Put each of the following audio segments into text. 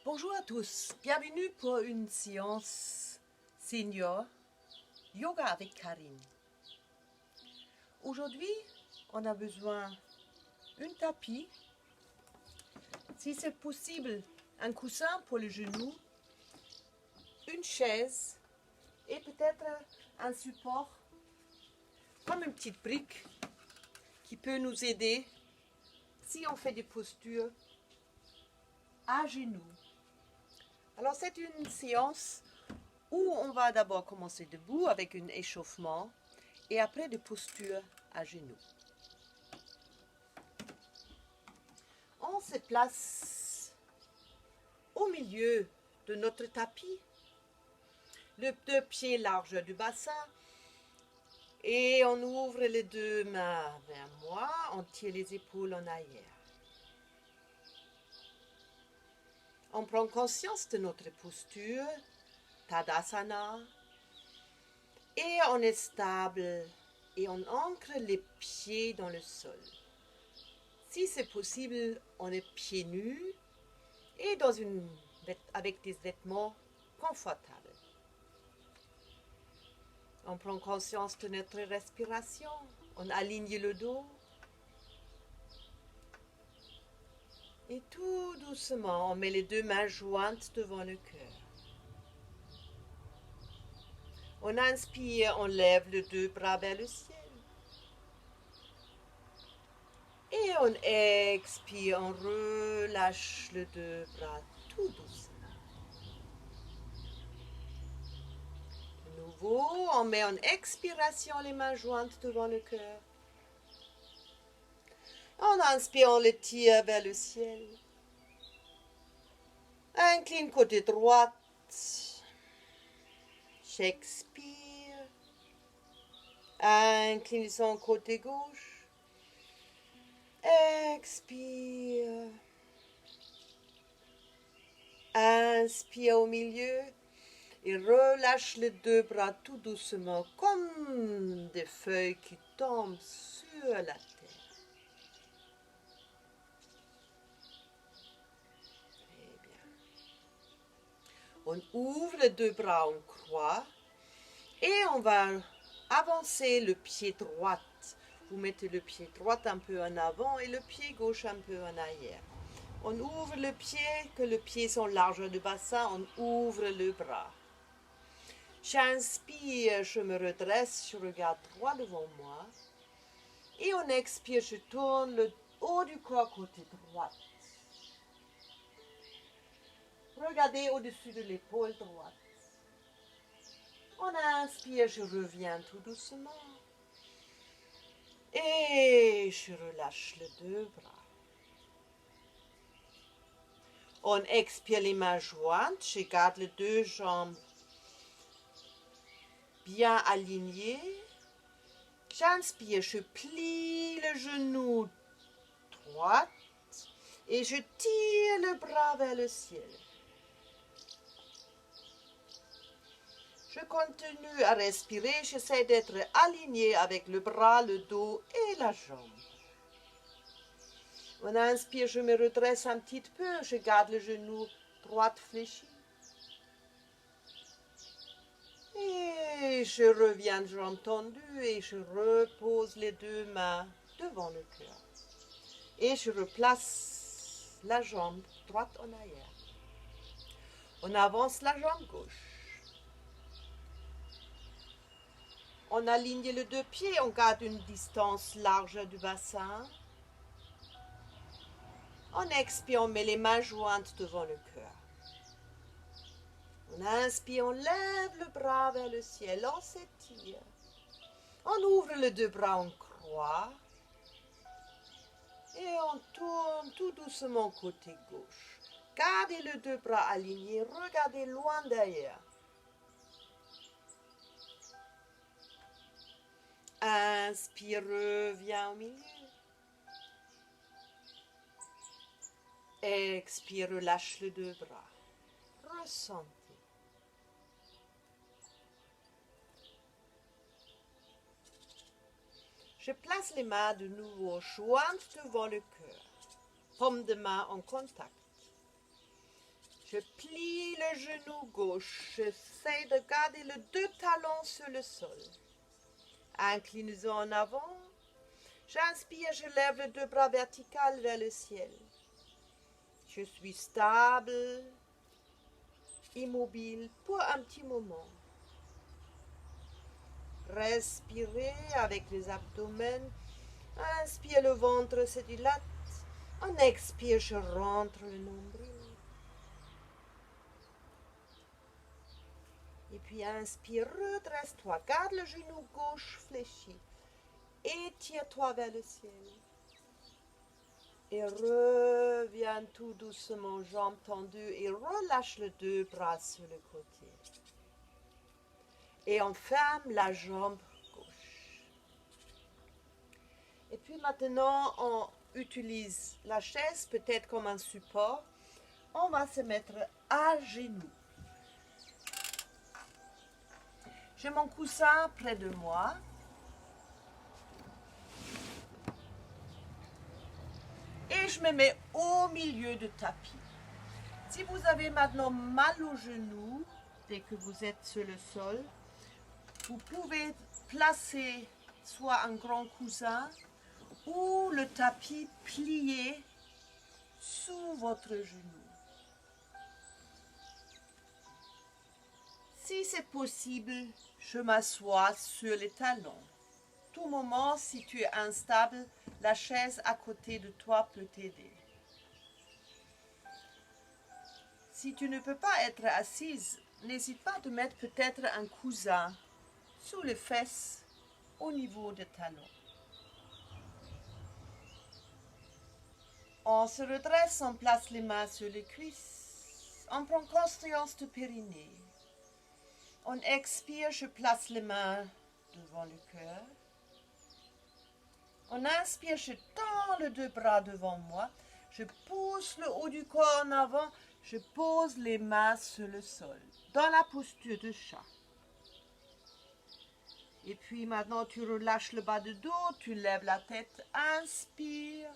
Bonjour à tous, bienvenue pour une séance senior yoga avec Karine. Aujourd'hui, on a besoin d'un tapis, si c'est possible, un coussin pour le genou, une chaise et peut-être un support comme une petite brique qui peut nous aider si on fait des postures à genoux. Alors c'est une séance où on va d'abord commencer debout avec un échauffement et après des postures à genoux. On se place au milieu de notre tapis, les deux pieds larges du bassin et on ouvre les deux mains vers moi, on tire les épaules en arrière. On prend conscience de notre posture, Tadasana, et on est stable et on ancre les pieds dans le sol. Si c'est possible, on est pieds nus et avec des vêtements confortables. On prend conscience de notre respiration, on aligne le dos et tout doucement, on met les deux mains jointes devant le cœur. On inspire, on lève les deux bras vers le ciel. Et on expire, on relâche les deux bras tout doucement. De nouveau, on met en expiration les mains jointes devant le cœur. En inspirant, on les tire vers le ciel. Incline côté droit. J'expire. Incline son côté gauche. Expire. Inspire au milieu et relâche les deux bras tout doucement comme des feuilles qui tombent sur la terre. Très bien. On ouvre les deux bras en croix et on va avancer le pied droit. Vous mettez le pied droit un peu en avant et le pied gauche un peu en arrière. On ouvre le pied, que le pied sont large du bassin, on ouvre le bras. J'inspire, je me redresse, je regarde droit devant moi. Et on expire, je tourne le haut du corps côté droit. Regardez au-dessus de l'épaule droite. On inspire, je reviens tout doucement. Et je relâche les deux bras. On expire les mains jointes, je garde les deux jambes bien alignées. J'inspire, je plie le genou droit et je tire le bras vers le ciel. Je continue à respirer, j'essaie d'être aligné avec le bras, le dos et la jambe. On inspire, je me redresse un petit peu, je garde le genou droit fléchi. Et je reviens jambes tendues et je repose les deux mains devant le cœur. Et je replace la jambe droite en arrière. On avance la jambe gauche. On aligne les deux pieds, on garde une distance large du bassin. On expire, on met les mains jointes devant le cœur. On inspire, on lève le bras vers le ciel, on s'étire. On ouvre les deux bras en croix. Et on tourne tout doucement côté gauche. Gardez les deux bras alignés, regardez loin derrière. Inspire, reviens au milieu. Expire, relâche les deux bras. Ressentez. Je place les mains de nouveau jointes devant le cœur. Paume de main en contact. Je plie le genou gauche. J'essaie de garder les deux talons sur le sol. Inclinaison en avant. J'inspire, je lève les deux bras verticaux vers le ciel. Je suis stable, immobile pour un petit moment. Respirez avec les abdomens. Inspire, le ventre se dilate. On expire, je rentre le nombril. Et puis inspire, redresse-toi. Garde le genou gauche fléchi. Étire-toi vers le ciel. Et reviens tout doucement, jambes tendues, et relâche les deux bras sur le côté. Et on ferme la jambe gauche. Et puis maintenant, on utilise la chaise peut-être comme un support. On va se mettre à genoux. J'ai mon coussin près de moi. Et je me mets au milieu du tapis. Si vous avez maintenant mal aux genoux, dès que vous êtes sur le sol, vous pouvez placer soit un grand coussin ou le tapis plié sous votre genou. Si c'est possible, je m'assois sur les talons. Tout moment, si tu es instable, la chaise à côté de toi peut t'aider. Si tu ne peux pas être assise, n'hésite pas de mettre peut-être un coussin sous les fesses au niveau des talons. On se redresse, on place les mains sur les cuisses. On prend conscience du périnée. On expire, je place les mains devant le cœur. On inspire, je tends les deux bras devant moi. Je pousse le haut du corps en avant. Je pose les mains sur le sol, dans la posture de chat. Et puis maintenant, tu relâches le bas du dos, tu lèves la tête, inspire.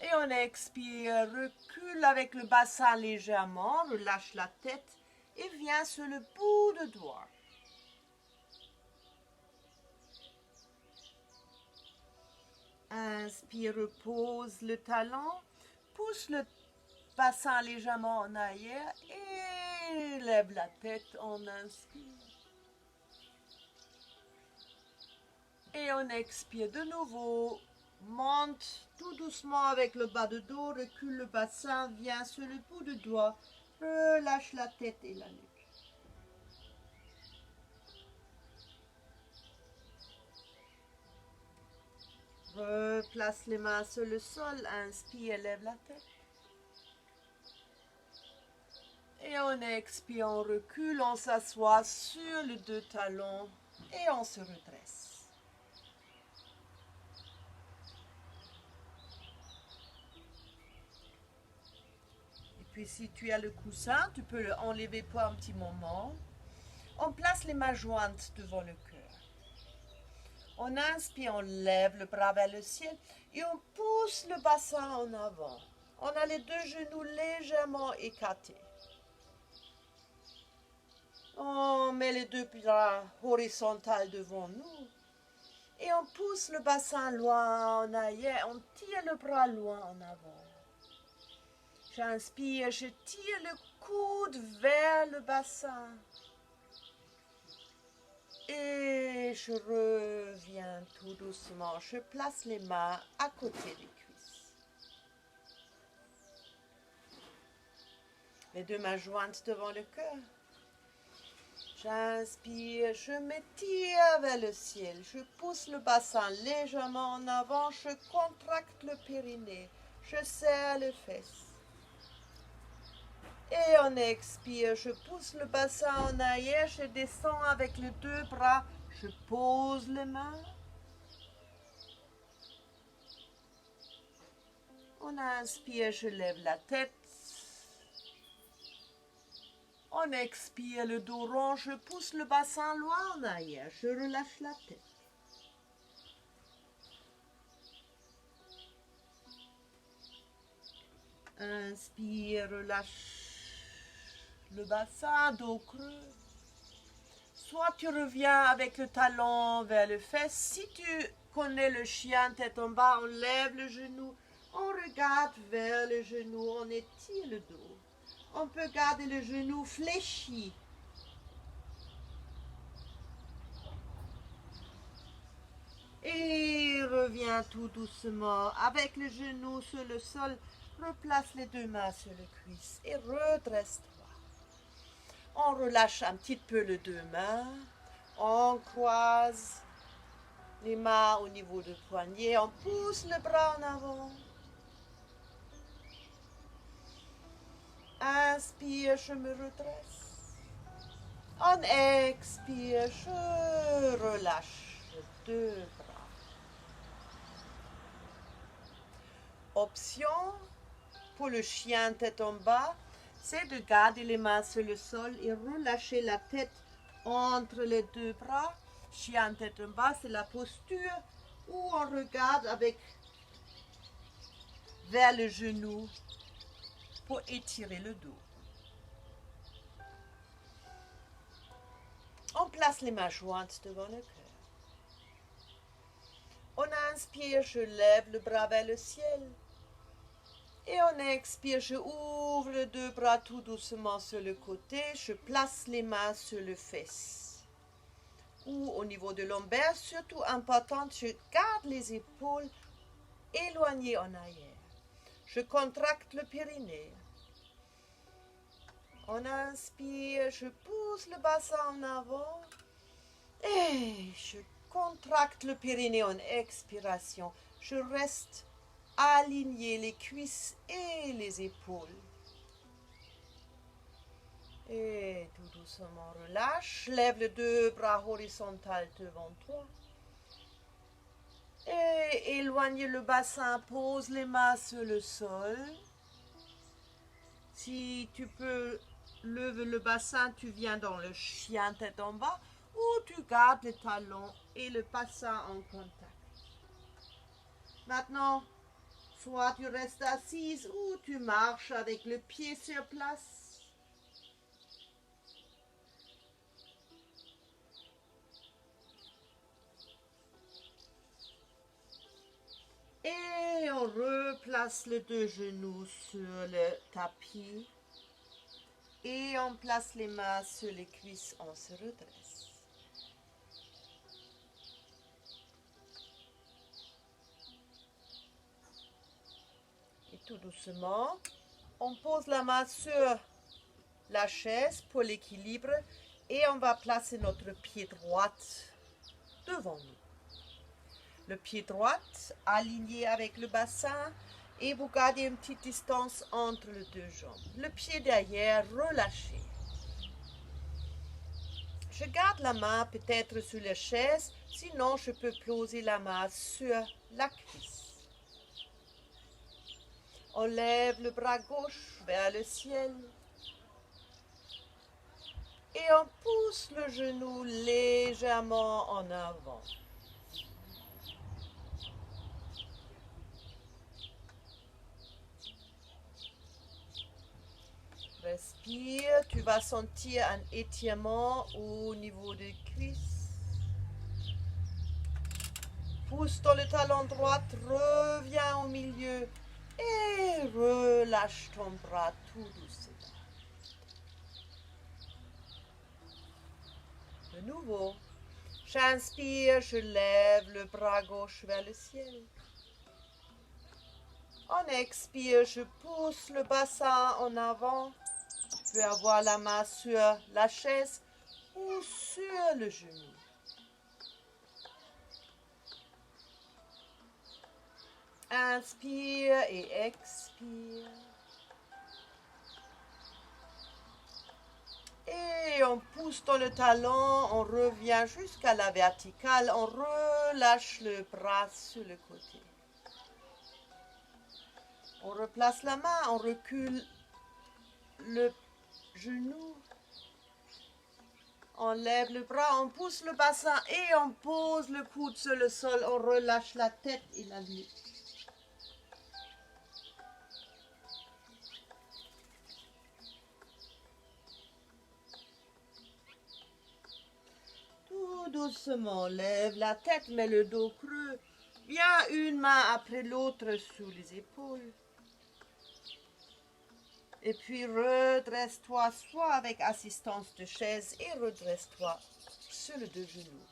Et on expire, recule avec le bassin légèrement, relâche la tête et viens sur le bout de doigt. Inspire, repose le talon, pousse le bassin légèrement en arrière et lève la tête, on inspire. Et on expire de nouveau, monte tout doucement avec le bas de dos, recule le bassin, viens sur le bout de doigt, relâche la tête et la nuque. Replace les mains sur le sol, inspire, lève la tête. Et on expire, on recule, on s'assoit sur les deux talons et on se redresse. Et puis si tu as le coussin, tu peux le enlever pour un petit moment. On place les mains jointes devant le cœur. On inspire, on lève le bras vers le ciel et on pousse le bassin en avant. On a les deux genoux légèrement écartés. On met les deux bras horizontaux devant nous et on pousse le bassin loin en arrière, on tire le bras loin en avant. J'inspire, je tire le coude vers le bassin et je reviens tout doucement. Je place les mains à côté des cuisses. Les deux mains jointes devant le cœur. J'inspire, je m'étire vers le ciel, je pousse le bassin légèrement en avant, je contracte le périnée, je serre les fesses. Et on expire, je pousse le bassin en arrière, je descends avec les deux bras, je pose les mains. On inspire, je lève la tête. On expire, le dos rond, je pousse le bassin loin en arrière, je relâche la tête. Inspire, relâche le bassin, dos creux. Soit tu reviens avec le talon vers le fesse. Si tu connais le chien tête en bas, on lève le genou, on regarde vers le genou, on étire le dos. On peut garder le genou fléchi. Et reviens tout doucement avec le genou sur le sol. Replace les deux mains sur le cuisse et redresse-toi. On relâche un petit peu les deux mains. On croise les mains au niveau du poignet. On pousse le bras en avant. Inspire, je me redresse. On expire, je relâche les deux bras. Option pour le chien tête en bas, c'est de garder les mains sur le sol et relâcher la tête entre les deux bras. Chien tête en bas, c'est la posture où on regarde avec vers le genou pour étirer le dos. On place les mains jointes devant le cœur. On inspire, je lève le bras vers le ciel. Et on expire, je ouvre les deux bras tout doucement sur le côté. Je place les mains sur le fesse. Ou au niveau de lombaire, surtout important, je garde les épaules éloignées en arrière. Je contracte le périnée. On inspire, je pousse le bassin en avant. Et je contracte le périnée en expiration. Je reste aligner les cuisses et les épaules. Et tout doucement relâche. Lève les deux bras horizontaux devant toi. Et éloigne le bassin. Pose les mains sur le sol. Si tu peux lever le bassin, tu viens dans le chien tête en bas. Ou tu gardes les talons et le bassin en contact. Maintenant, soit tu restes assise ou tu marches avec le pied sur place. Et on replace les deux genoux sur le tapis. Et on place les mains sur les cuisses, on se redresse. Et tout doucement, on pose la main sur la chaise pour l'équilibre et on va placer notre pied droit devant nous. Le pied droit aligné avec le bassin et vous gardez une petite distance entre les deux jambes. Le pied derrière relâché. Je garde la main peut-être sur la chaise, sinon je peux poser la main sur la cuisse. On lève le bras gauche vers le ciel. Et on pousse le genou légèrement en avant. Respire, tu vas sentir un étirement au niveau des cuisses. Pousse dans le talon droit, reviens au milieu et relâche ton bras tout doucement. De nouveau, j'inspire, je lève le bras gauche vers le ciel. On expire, je pousse le bassin en avant. Tu peux avoir la main sur la chaise ou sur le genou. Inspire et expire. Et on pousse dans le talon, on revient jusqu'à la verticale, on relâche le bras sur le côté. On replace la main, on recule le genou. On lève le bras, on pousse le bassin et on pose le coude sur le sol, on relâche la tête et la nuque. doucement, lève la tête, mets le dos creux. Bien une main après l'autre sous les épaules. Et puis redresse-toi soit avec assistance de chaise et redresse-toi sur le deux genoux.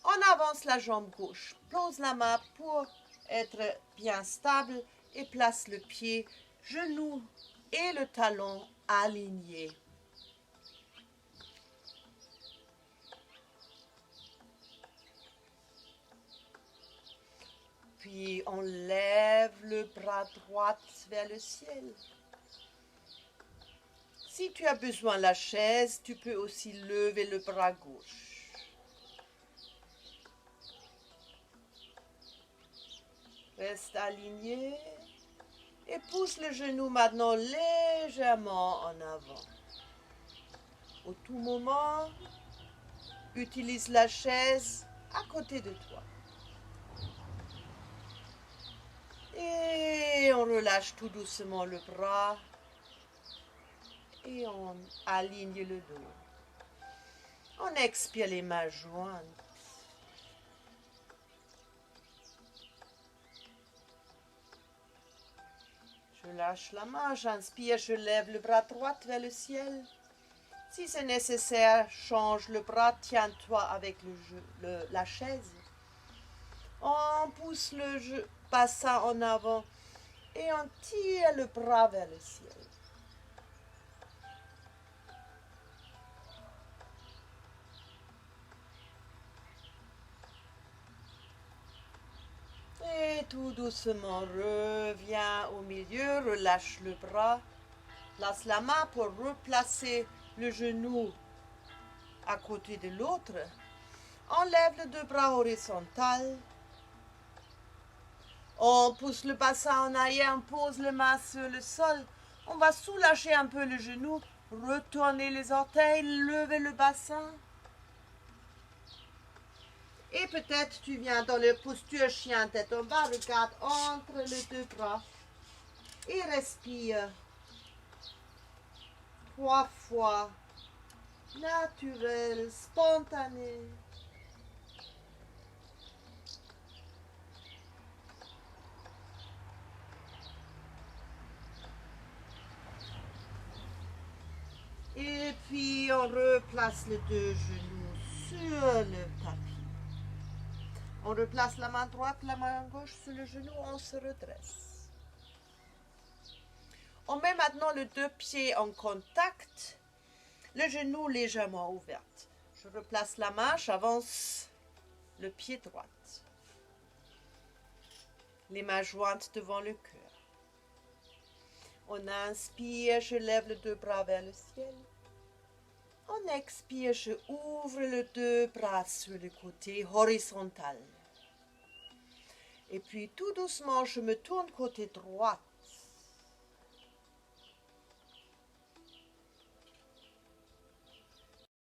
On avance la jambe gauche, pose la main pour être bien stable et place le pied, genou et le talon alignés. Puis on lève le bras droit vers le ciel. Si tu as besoin de la chaise, tu peux aussi lever le bras gauche. Reste aligné et pousse le genou maintenant légèrement en avant. Au tout moment, utilise la chaise à côté de toi. Et on relâche tout doucement le bras et on aligne le dos. On expire les mains jointes. Je lâche la main, j'inspire, je lève le bras droit vers le ciel. Si c'est nécessaire, change le bras, tiens-toi avec la chaise. On pousse le bassin en avant et on tire le bras vers le ciel. Et tout doucement, reviens au milieu, relâche le bras. Place la main pour replacer le genou à côté de l'autre. Enlève les deux bras horizontaux. On pousse le bassin en arrière, on pose les mains sur le sol. On va soulager un peu le genou, retourner les orteils, lever le bassin. Et peut-être tu viens dans la posture chien tête en bas, regarde entre les deux bras. Et respire 3 fois, naturel, spontané. Et puis on replace les deux genoux sur le tapis. On replace la main droite, la main gauche sur le genou, on se redresse. On met maintenant les deux pieds en contact, le genou légèrement ouvert. Je replace la main, j'avance le pied droit. Les mains jointes devant le cœur. On inspire, je lève les deux bras vers le ciel. On expire, je ouvre les deux bras sur le côté horizontal. Et puis tout doucement, je me tourne côté droit.